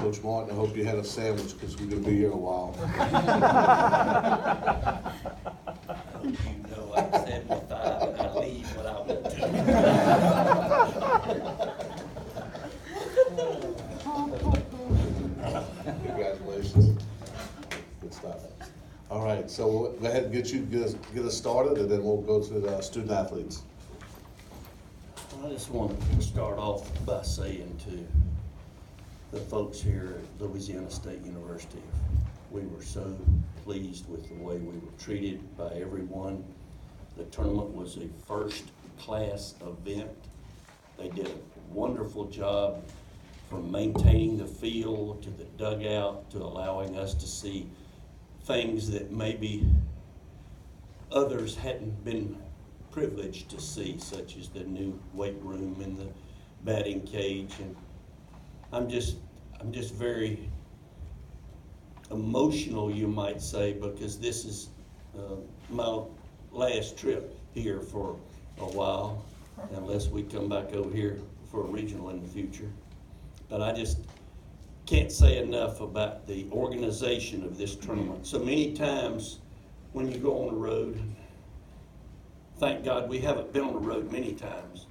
Coach Martin, I hope you had a sandwich because we're going to be here a while. You know, I'm 75 and I leave when I want to. Congratulations. Good stuff. All right, so we'll go ahead and get us started, and then we'll go to the student athletes. I just want to start off by saying to the folks here at Louisiana State University, we were so pleased with the way we were treated by everyone. The tournament was a first-class event. They did a wonderful job from maintaining the field to the dugout to allowing us to see things that maybe others hadn't been privileged to see, such as the new weight room and the batting cage. And I'm just very emotional, you might say, because this is my last trip here for a while, unless we come back over here for a regional in the future. But I just can't say enough about the organization of this tournament. So many times when you go on the road, thank God we haven't been on the road many times,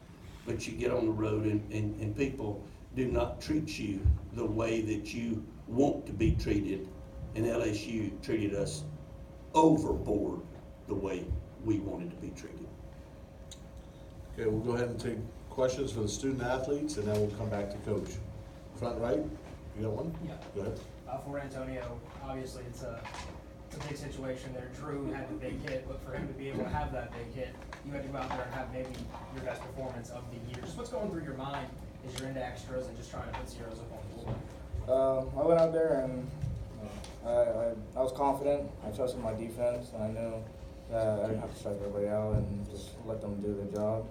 but you get on the road and people do not treat you the way that you want to be treated, and LSU treated us overboard the way we wanted to be treated. Okay, we'll go ahead and take questions for the student athletes, and then we'll come back to Coach. Front right, you got one? Yeah. Go ahead. For Antonio, obviously it's a big situation there. Drew had the big hit, but for him to be able to have that big hit, you had to go out there and have maybe your best performance of the year. Just what's going through your mind as you're into extras and just trying to put zeros up on the board? I went out there and I was confident. I trusted my defense, and I knew that I didn't have to strike everybody out and just let them do their job.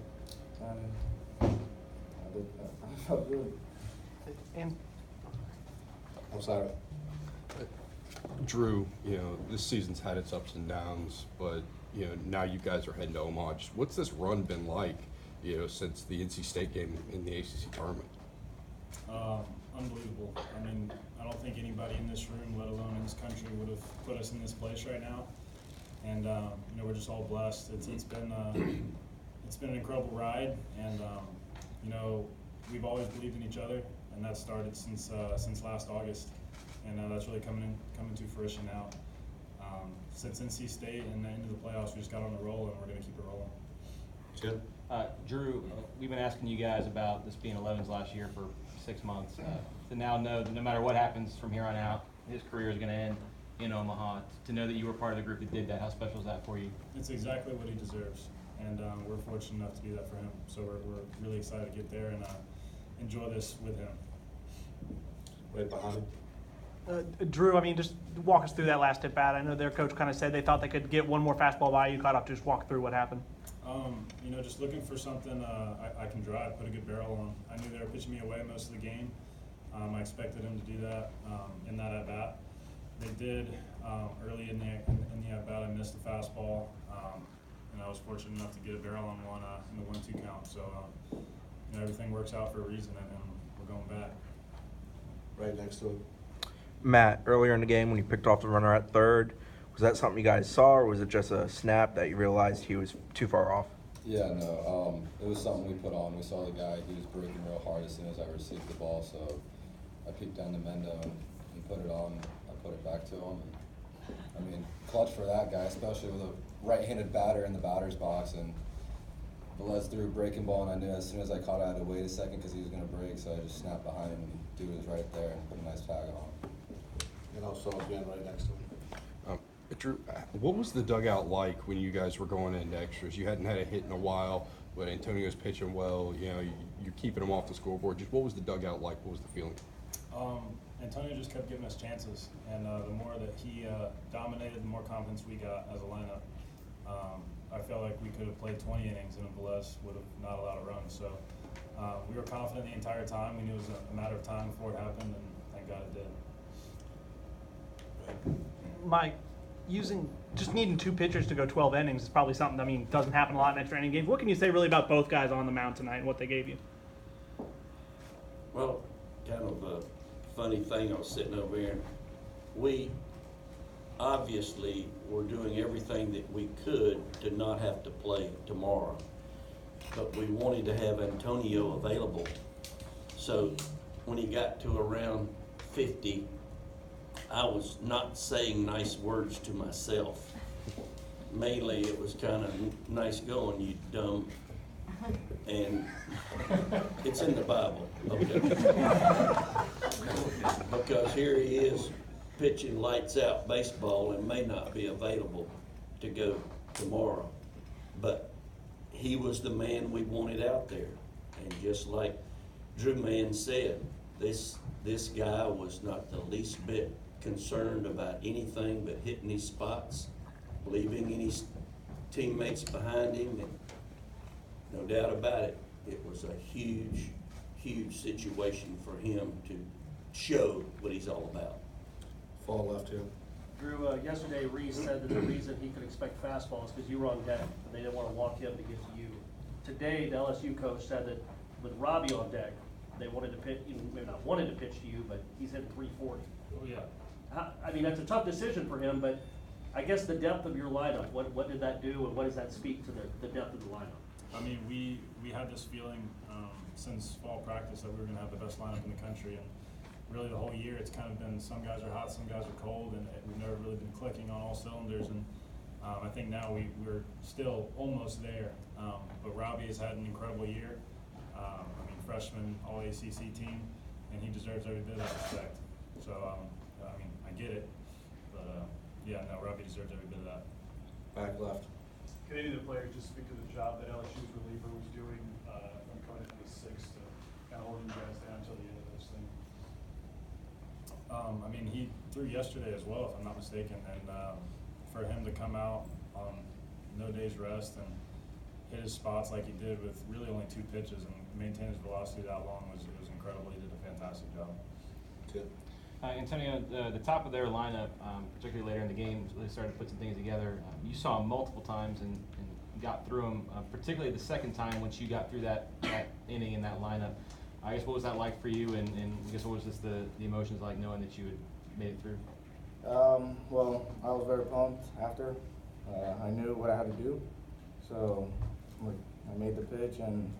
And I felt good. I'm sorry. Drew, this season's had its ups and downs, but now you guys are heading to Omaha. Just what's this run been like, since the NC State game in the ACC tournament? Unbelievable. I mean, I don't think anybody in this room, let alone in this country, would have put us in this place right now. And we're just all blessed. It's been an incredible ride, and we've always believed in each other, and that started since last August, and that's really coming to fruition now. Since NC State and the end of the playoffs, we just got on a roll, and we're going to keep it rolling. Jim? Drew, we've been asking you guys about this being 11's last year for 6 months. To now know that no matter what happens from here on out, his career is going to end in Omaha. To know that you were part of the group that did that, how special is that for you? It's exactly what he deserves, and we're fortunate enough to be that for him. So we're really excited to get there and enjoy this with him. Right behind him. Drew, I mean, just walk us through that last at bat. I know their coach kind of said they thought they could get one more fastball by you. Caught up. Just walk through what happened. Just looking for something I can drive, put a good barrel on. I knew they were pitching me away most of the game. I expected them to do that in that at bat. They did early in the at bat. I missed the fastball, and I was fortunate enough to get a barrel on one in the 1-2 count. So everything works out for a reason, and we're going back. Right next to him. Matt, earlier in the game when you picked off the runner at third, was that something you guys saw, or was it just a snap that you realized he was too far off? Yeah, no, it was something we put on. We saw the guy, he was breaking real hard as soon as I received the ball, so I peeked down to Mendo and put it on. I put it back to him. And, clutch for that guy, especially with a right-handed batter in the batter's box. And Velez threw a breaking ball, and I knew as soon as I caught it, I had to wait a second because he was going to break, so I just snapped behind him, and dude was right there and put a nice tag on. And also again right next to him. Drew, what was the dugout like when you guys were going into extras? You hadn't had a hit in a while, but Antonio's pitching well. You're keeping him off the scoreboard. Just what was the dugout like? What was the feeling? Antonio just kept giving us chances, and the more that he dominated, the more confidence we got as a lineup. I felt like we could have played 20 innings, and Velez would have not allowed a run. So we were confident the entire time. We knew it was a matter of time before it happened, and thank God it did. Mike, just needing 2 pitchers to go 12 innings is probably something, doesn't happen a lot in extra inning games. What can you say really about both guys on the mound tonight and what they gave you? Well, kind of funny thing, I was sitting over here, and we obviously were doing everything that we could to not have to play tomorrow. But we wanted to have Antonio available. So when he got to around 50, I was not saying nice words to myself. Mainly, it was kind of nice going, you dumb. And it's in the Bible, okay? Because here he is pitching lights out baseball and may not be available to go tomorrow. But he was the man we wanted out there. And just like Drew Man said, this guy was not the least bit concerned about anything but hitting his spots, leaving any teammates behind him, and no doubt about it, it was a huge, huge situation for him to show what he's all about. Fall left here. Drew, yesterday Reese said that the reason he could expect fastballs because you were on deck, and they didn't want to walk him to get to you. Today, the LSU coach said that with Robbie on deck, they wanted to pitch, maybe not wanted to pitch to you, but he's hitting 340. Oh, yeah. I mean, that's a tough decision for him, but I guess the depth of your lineup, what did that do, and what does that speak to the depth of the lineup? I mean, we had this feeling since fall practice that we were going to have the best lineup in the country, and really the whole year it's kind of been some guys are hot, some guys are cold, and we've never really been clicking on all cylinders. And I think now we're still almost there. But Robbie has had an incredible year. I mean, freshman All ACC team, and he deserves every bit of respect. So I mean, I get it, but yeah, no, Robbie deserves every bit of that. Back left. Can any of the players just speak to the job that LSU's reliever was doing from coming into the sixth to kind of holding you guys down until the end of this thing? I mean, he threw yesterday as well, if I'm not mistaken, and for him to come out on no day's rest and hit his spots like he did with really only 2 pitches and maintain his velocity that long was incredible. He did a fantastic job. Good. Antonio, the top of their lineup, particularly later in the game, really started to put some things together. You saw them multiple times and got through them, particularly the second time once you got through that inning in that lineup. I guess what was that like for you, and I guess what was just the emotions like knowing that you had made it through? Well, I was very pumped after. I knew what I had to do, so I made the pitch and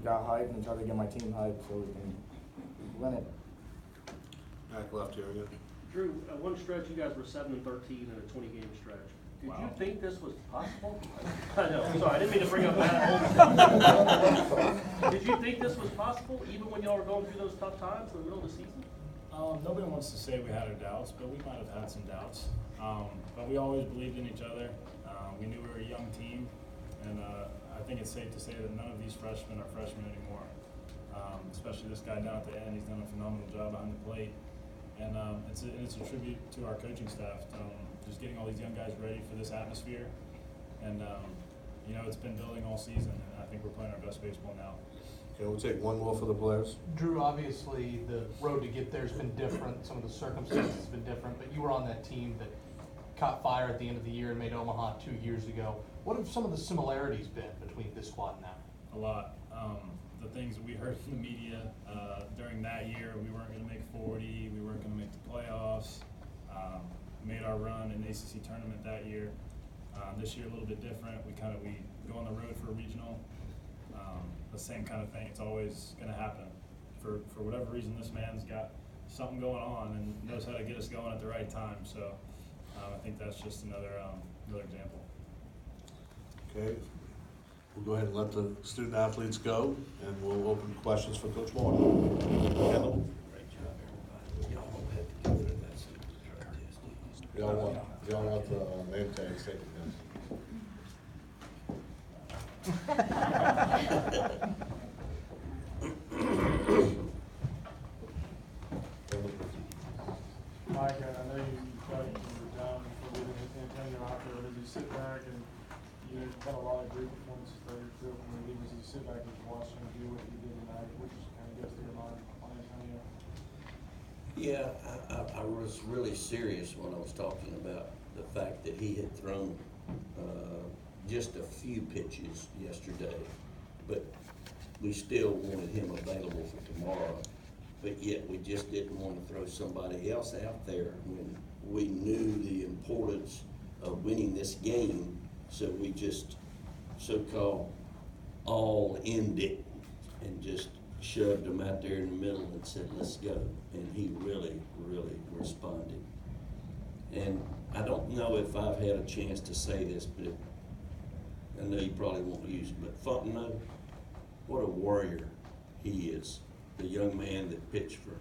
got hyped and tried to get my team hyped so we can win it. Back left here again. Drew, at one stretch you guys were 7-13 in a 20-game stretch. Did you think this was possible? I know, sorry, I didn't mean to bring up that. Did you think this was possible, even when y'all were going through those tough times in the middle of the season? Nobody wants to say we had our doubts, but we might have had some doubts. But we always believed in each other. We knew we were a young team, and I think it's safe to say that none of these freshmen are freshmen anymore. Especially this guy down at the end, he's done a phenomenal job behind the plate. And it's a tribute to our coaching staff, just getting all these young guys ready for this atmosphere. And you know, it's been building all season, and I think we're playing our best baseball now. Okay, we'll take one more for the players. Drew, obviously the road to get there has been different. Some of the circumstances have been different, but you were on that team that caught fire at the end of the year and made Omaha 2 years ago. What have some of the similarities been between this squad and that? A lot. The things that we heard from the media during that year, we weren't going to make 40, we weren't going to make the playoffs. Made our run in the ACC tournament that year. This year a little bit different. We go on the road for a regional. The same kind of thing. It's always going to happen. For whatever reason, this man's got something going on and knows how to get us going at the right time. So I think that's just another example. Okay. We'll go ahead and let the student athletes go, and we'll open questions for Coach Moore. Kendall? Great job, everybody. Y'all don't have to go through that stupid drug test, do you? Y'all want the name tags taken? Mike, I know you felt you were down for leaving Antonio out there. As you sit back and you've had a lot of great performances there through from relievers, as you sit back and watch him do what he did tonight, which kind of gets to your mind on Antonio? Yeah, I was really serious when I was talking about the fact that he had thrown just a few pitches yesterday, but we still wanted him available for tomorrow. but yet we just didn't want to throw somebody else out there when we knew the importance of winning this game, so we just so-called all end it and just shoved him out there in the middle and said, let's go. And he really, really responded. And I don't know if I've had a chance to say this, but I know you probably won't use it, but Fontenot, what a warrior he is. The young man that pitched for,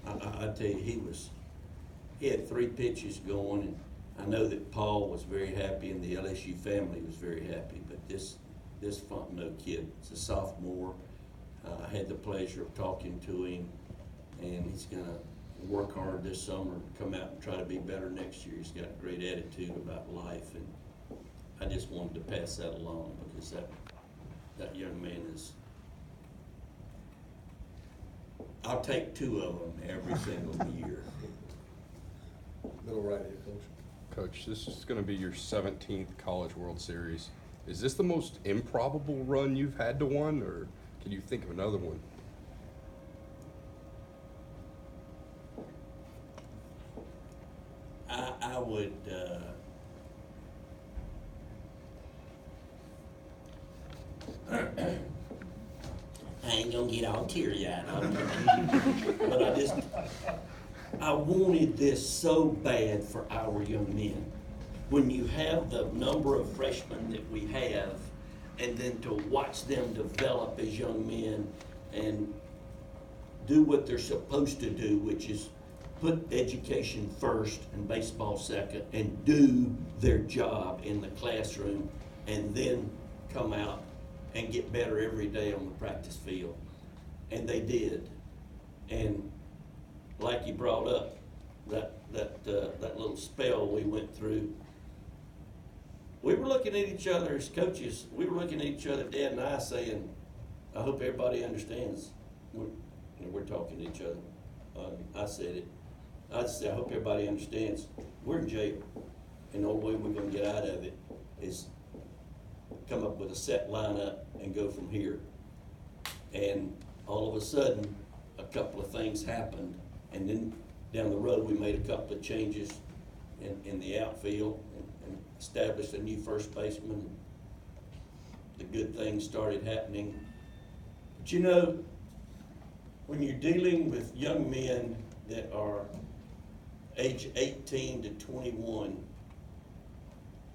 I tell you, he had 3 pitches going, and I know that Paul was very happy and the LSU family was very happy, but this Fontenot kid is a sophomore. I had the pleasure of talking to him, and he's gonna work hard this summer, come out and try to be better next year. He's got a great attitude about life, and I just wanted to pass that along because that young man is, I'll take 2 of them every single year. Middle right here, Coach. Coach, this is going to be your 17th College World Series. Is this the most improbable run you've had to one, or can you think of another one? I would, I ain't gonna get all teary-eyed, but I wanted this so bad for our young men. When you have the number of freshmen that we have, and then to watch them develop as young men and do what they're supposed to do, which is put education first and baseball second, and do their job in the classroom, and then come out and get better every day on the practice field. And they did. And like you brought up, that little spell we went through, we were looking at each other as coaches. We were looking at each other, Dad and I, saying, I hope everybody understands. We're talking to each other. I said it. I said, I hope everybody understands. We're in jail. And the only way we're going to get out of it is come up with a set lineup and go from here. And all of a sudden, a couple of things happened. And then down the road, we made a couple of changes in the outfield and established a new first baseman. The good things started happening. But you know, when you're dealing with young men that are age 18 to 21,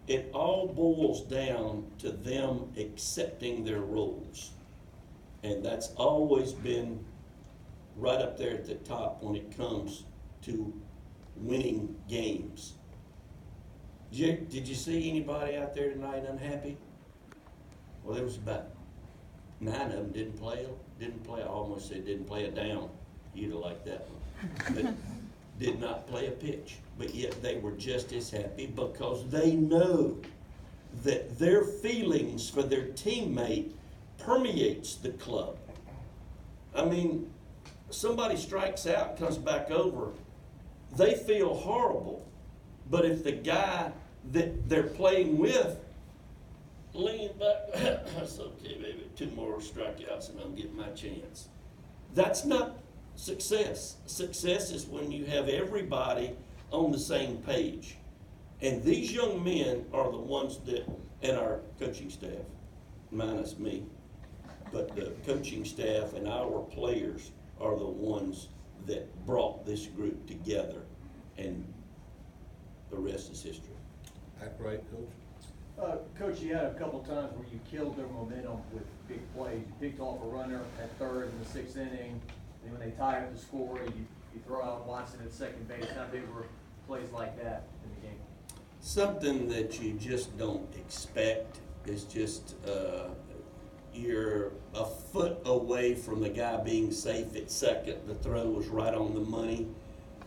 it all boils down to them accepting their roles. And that's always been right up there at the top when it comes to winning games. Did you see anybody out there tonight unhappy? Well, there was about 9 of them didn't play, I almost said didn't play a down. You'd have liked that one. But did not play a pitch. But yet they were just as happy because they know that their feelings for their teammate permeates the club. I mean, somebody strikes out, comes back over, they feel horrible. But if the guy that they're playing with leans back, that's okay, baby, 2 more strikeouts and I'm getting my chance. That's not success. Success is when you have everybody on the same page. And these young men are the ones that, and our coaching staff, minus me, but the coaching staff and our players are the ones that brought this group together, and the rest is history. Act right, Coach. Coach, you had a couple times where you killed their momentum with big plays. You picked off a runner at third in the 6th inning, and when they tie up the score, you throw out Watson at second base. How big were plays like that in the game? Something that you just don't expect is just you're a foot away from the guy being safe at second. The throw was right on the money.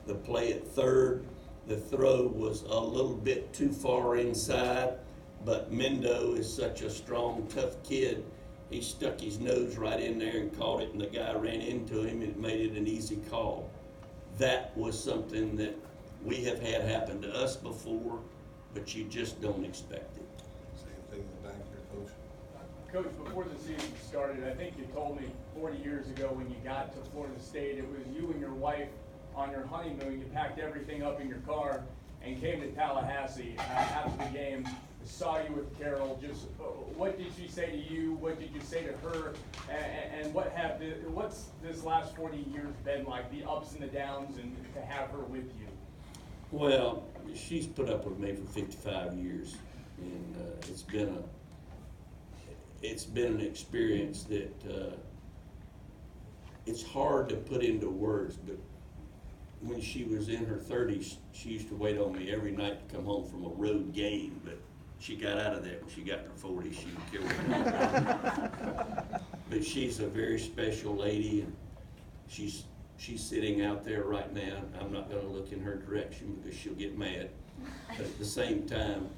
The play at third, the throw was a little bit too far inside, but Mendo is such a strong, tough kid. He stuck his nose right in there and caught it, and the guy ran into him, and it made it an easy call. That was something that we have had happen to us before, but you just don't expect it. Same thing in the back here, Coach. Coach, before the season started, I think you told me 40 years ago when you got to Florida State, it was you and your wife on your honeymoon. You packed everything up in your car and came to Tallahassee after the game. Saw you with Carol. Just what did she say to you? What did you say to her? And what's this last 40 years been like? The ups and the downs, and to have her with you. Well, she's put up with me for 55 years, and it's been an experience that it's hard to put into words. But when she was in her 30s, she used to wait on me every night to come home from a road game. But she got out of that when she got in her 40s. She would kill me. But she's a very special lady, and she's sitting out there right now. I'm not going to look in her direction because she'll get mad. But at the same time,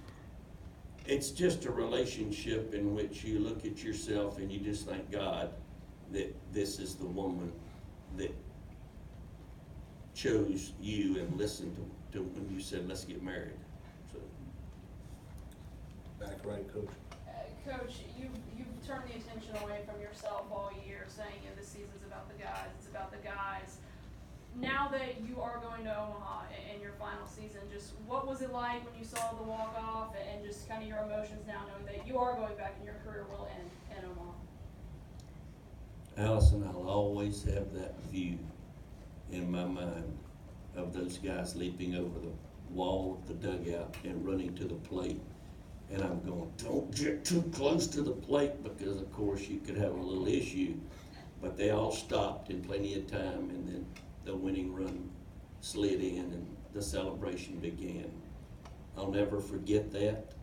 it's just a relationship in which you look at yourself and you just thank God that this is the woman that chose you and listened to when you said, let's get married. So. Back right, Coach. Coach, you've turned the attention away from yourself all year, saying this season's about the guys, it's about the guys. Now that you are going to Omaha in your final season, just what was it like when you saw the walk-off, and just kind of your emotions now knowing that you are going back and your career will end in Omaha? Allison, I'll always have that view in my mind of those guys leaping over the wall of the dugout and running to the plate. And I'm going, don't get too close to the plate, because of course you could have a little issue. But they all stopped in plenty of time, and then the winning run slid in and the celebration began. I'll never forget that.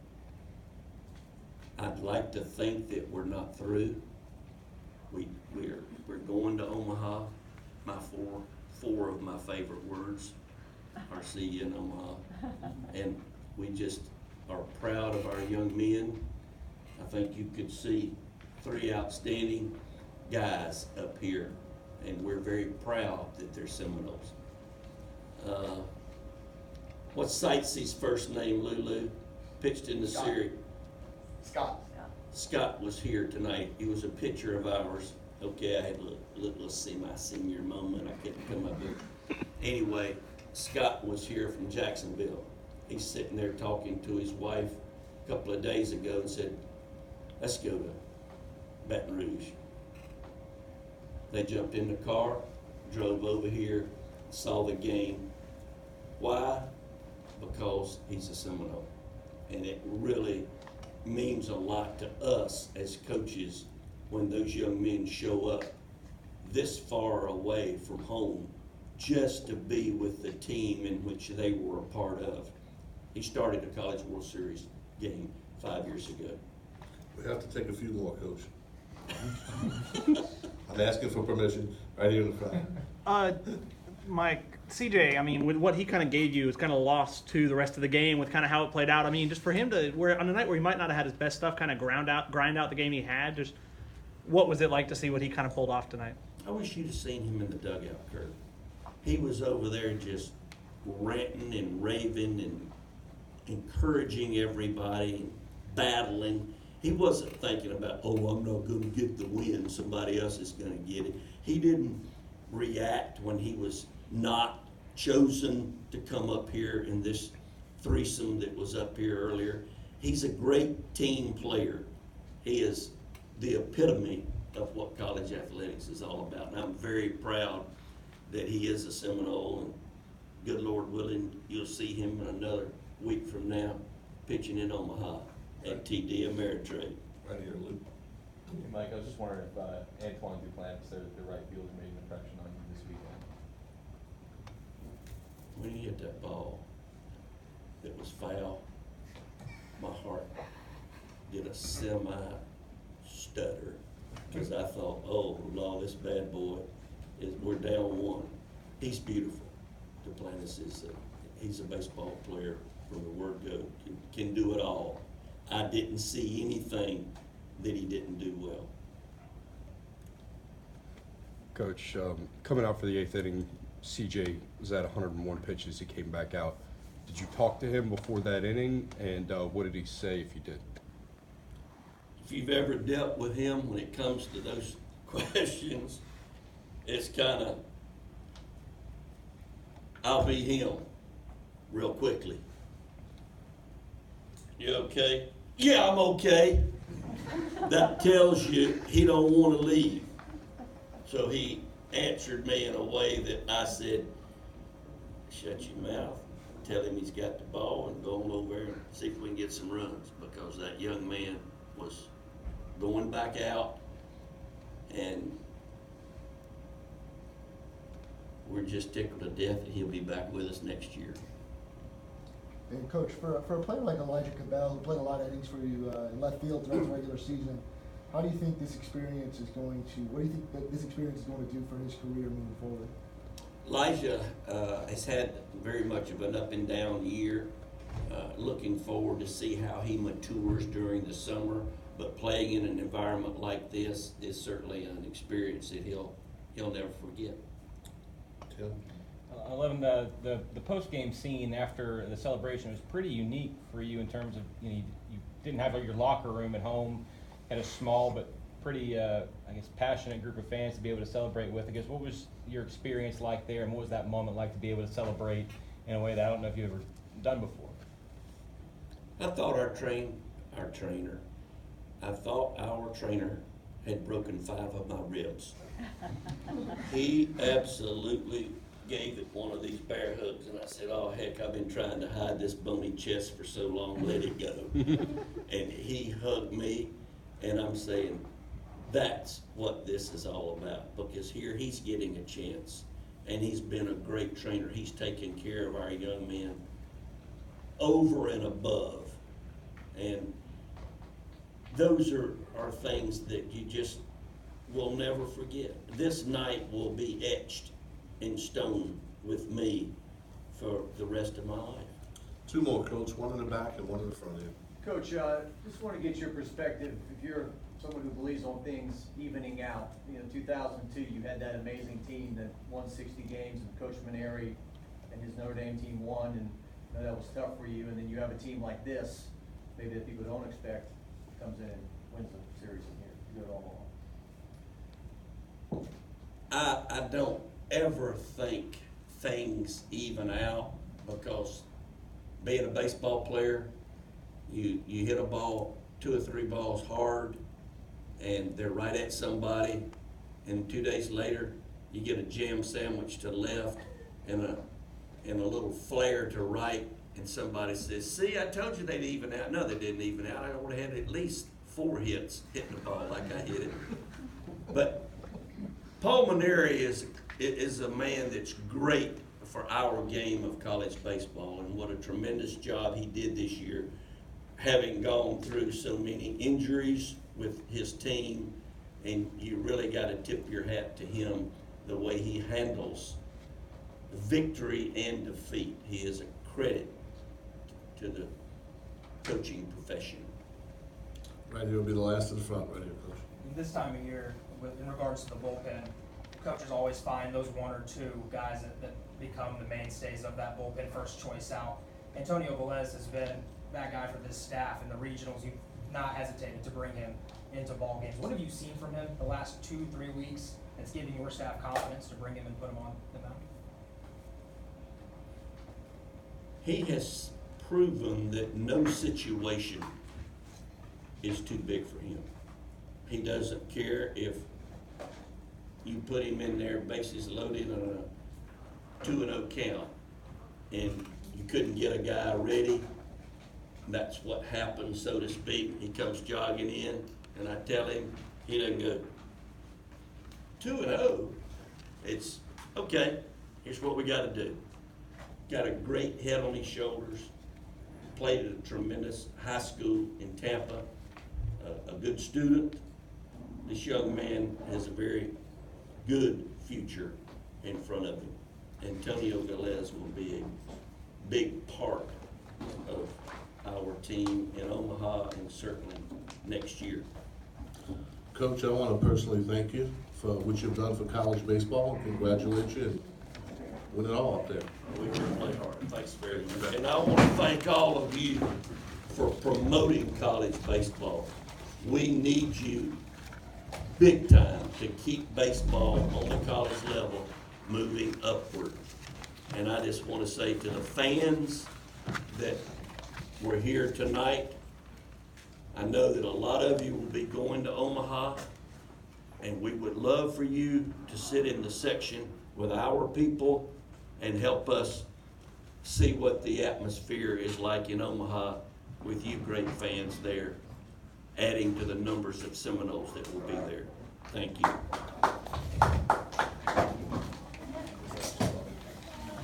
I'd like to think that we're not through. We're going to Omaha. Four of my favorite words are see you in Omaha. And we just are proud of our young men. I think you could see 3 outstanding guys up here, and we're very proud that they're Seminoles. What's Sightsee's first name, Lulu? Pitched in the series. Scott. Scott was here tonight. He was a pitcher of ours. Okay, I had a little semi-senior moment. I couldn't come up here. Anyway, Scott was here from Jacksonville. He's sitting there talking to his wife a couple of days ago and said, let's go to Baton Rouge. They jumped in the car, drove over here, saw the game. Why? Because he's a Seminole. And it really means a lot to us as coaches when those young men show up this far away from home just to be with the team in which they were a part of. He started a College World Series game 5 years ago. We have to take a few more, Coach. I'm asking for permission right here in the front. Mike, CJ, I mean, with what he kind of gave you, it's kind of lost to the rest of the game with kind of how it played out. I mean, just for him to, where on a night where he might not have had his best stuff, kind of grind out the game he had, just what was it like to see what he kind of pulled off tonight? I wish you'd have seen him in the dugout, Kurt. He was over there just ranting and raving and encouraging everybody and battling. He wasn't thinking about, oh, I'm not going to get the win, somebody else is going to get it. He didn't react when he was not chosen to come up here in this threesome that was up here earlier. He's a great team player. He is the epitome of what college athletics is all about. And I'm very proud that he is a Seminole, and good Lord willing, you'll see him in another week from now pitching in Omaha at TD Ameritrade. Right here, Luke. Hey, Mike, I was just wondering if Antoine Duplantis there at the right field made an impression on you this weekend. When he hit that ball that was foul, my heart did a semi-stutter, because I thought, oh, Lord, this bad boy, we're down 1. He's beautiful. Duplantis is he's a baseball player from the word go, can do it all. I didn't see anything that he didn't do well. Coach, coming out for the 8th inning, CJ was at 101 pitches. He came back out. Did you talk to him before that inning, and what did he say if you did? if you've ever dealt with him when it comes to those questions, it's kind of, I'll be him real quickly. You okay? Yeah, I'm okay. That tells you he don't want to leave. So he answered me in a way that I said, shut your mouth, tell him he's got the ball, and go on over there and see if we can get some runs, because that young man was going back out, and we're just tickled to death that he'll be back with us next year. And Coach, for a player like Elijah Cabell, who played a lot of innings for you in left field throughout the regular season, how do you think this experience is going to, what do you think that this experience is going to do for his career moving forward? Elijah has had very much of an up and down year. Looking forward to see how he matures during the summer, but playing in an environment like this is certainly an experience that he'll never forget. Tim? 11, the post-game scene after the celebration was pretty unique for you in terms of, you didn't have your locker room at home, had a small but pretty, I guess, passionate group of fans to be able to celebrate with. I guess, what was your experience like there, and what was that moment like to be able to celebrate in a way that I don't know if you've ever done before? I thought our trainer had broken 5 of my ribs. He absolutely gave it one of these bear hugs, and I said, oh heck, I've been trying to hide this bony chest for so long, let it go. And he hugged me, and I'm saying, that's what this is all about, because here he's getting a chance, and he's been a great trainer. He's taken care of our young men over and above, and those are things that you just will never forget. This night will be etched in stone with me for the rest of my life. 2 more, Coach, one in the back and one in the front end. Coach, just want to get your perspective. If you're someone who believes on things evening out, 2002, you had that amazing team that won 60 games, and Coach Maneri and his Notre Dame team won, and that was tough for you. And then you have a team like this, maybe that people don't expect, comes in and wins the series in here. You go to Omaha. I don't ever think things even out, because being a baseball player, you hit a ball, 2 or 3 balls hard, and they're right at somebody, and 2 days later you get a jam sandwich to the left and a little flare to right, and somebody says, see, I told you they'd even out. No, they didn't even out. I would have had at least 4 hits hitting the ball like I hit it. But Paul Maneri is a man that's great for our game of college baseball, and what a tremendous job he did this year, having gone through so many injuries with his team. And you really got to tip your hat to him, the way he handles victory and defeat. He is a credit to the coaching profession. Right here will be the last in the front, right here, Coach. This time of year, in regards to the bullpen, coaches always find those 1 or 2 guys that become the mainstays of that bullpen, first choice out. Antonio Velez has been that guy for this staff. In the regionals, you've not hesitated to bring him into ball games. What have you seen from him the last 2-3 weeks that's giving your staff confidence to bring him and put him on the mound? He has proven that no situation is too big for him. He doesn't care if you put him in there, bases loaded on a 2-0 count, and you couldn't get a guy ready. That's what happens, so to speak. He comes jogging in, and I tell him, he doesn't go 2-0. It's okay. Here's what we got to do. Got a great head on his shoulders. Played at a tremendous high school in Tampa. A good student. This young man has a very good future in front of him. Antonio Velez will be a big part of our team in Omaha and certainly next year. Coach, I want to personally thank you for what you've done for college baseball, and congratulate you and win it all up there. We can play hard. Thanks very much. And I want to thank all of you for promoting college baseball. We need you big time to keep baseball on the college level moving upward. And I just want to say to the fans that were here tonight, I know that a lot of you will be going to Omaha, and we would love for you to sit in the section with our people and help us see what the atmosphere is like in Omaha with you great fans there, adding to the numbers of Seminoles that will be there. Thank you.